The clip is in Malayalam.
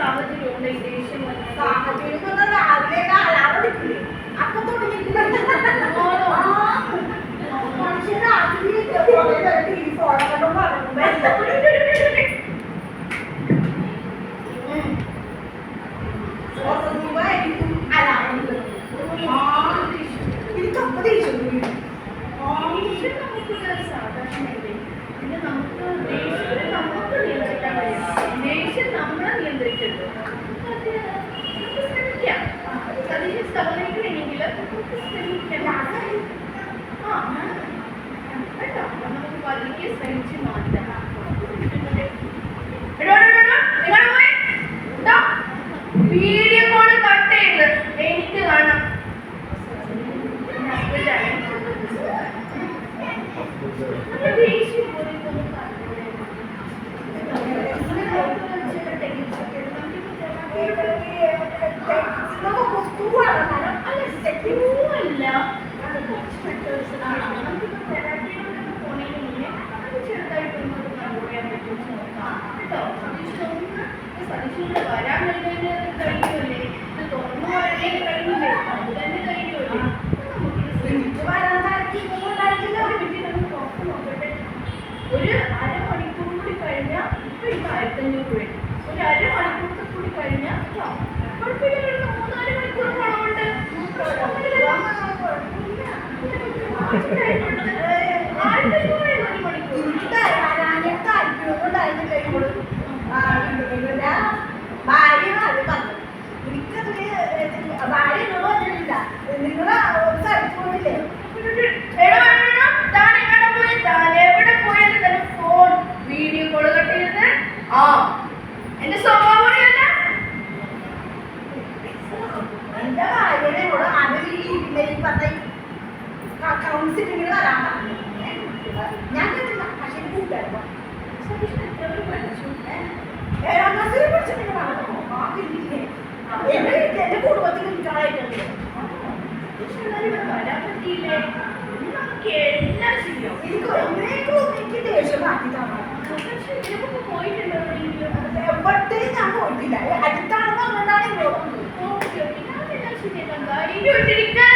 സാഹചര്യമുണ്ട് ഈ ദേഷ്യം ദേഷ്യം നമ്മളെ നിയന്ത്രിക്കരുത്. ശ്രമിക്കാം. സതീശൻ സഹകരിക്കണമെങ്കിൽ ശ്രമിക്കാം. കേട്ടോ, നമുക്ക് പതുക്കെ ശ്രമിച്ച് മാറ്റാം. വീഡിയോ കോള് കട്ട് ചെയ്ത് എനിക്ക് കാണാം. വരാൻ കഴിയുമല്ലേ, ഇത് തുറന്നു പറയാനേ കഴിയില്ലേ, അത് തന്നെ കഴിയുമല്ലേ. ഒരു അരമണിക്കൂർ കൂടി കഴിഞ്ഞാൽ ഇപ്പൊ ഇത് 1500 രൂപ. ഒരു അരമണിക്കൂർ കൂടി കഴിഞ്ഞാൽ കുഴപ്പമില്ല, 3-4 മണിക്കൂർ പണമുണ്ട്. എവിടെ പോയാലും തന്നെ ഫോൺ വീഡിയോ കോള് കട്ട് ചെയ്ത് എന്റെ സ്വഭാവം എന്റെ ഭാര്യയോട് കൗൺസിലിങ്ങിന് വരാൻ പറഞ്ഞു. ഞാൻ കേട്ടില്ല, പക്ഷെ കൂട്ടായിരുന്നു. ഏഴാം ക്ലാസ്സിൽ പഠിച്ചിട്ട് എന്റെ കുടുംബത്തിൽ ഇൻകാളായിട്ടുണ്ട്. വരാൻ പറ്റിയില്ലേ, നമുക്ക് എല്ലാം ശരിയാവും. എനിക്ക് ദേഷ്യം മാറ്റി തരണം. പോയിട്ടുണ്ടോ എവിടെയും ഞാൻ പോയിട്ടില്ല. അടുത്താണെന്ന് പറഞ്ഞാണ് ശരിയാക്കാൻ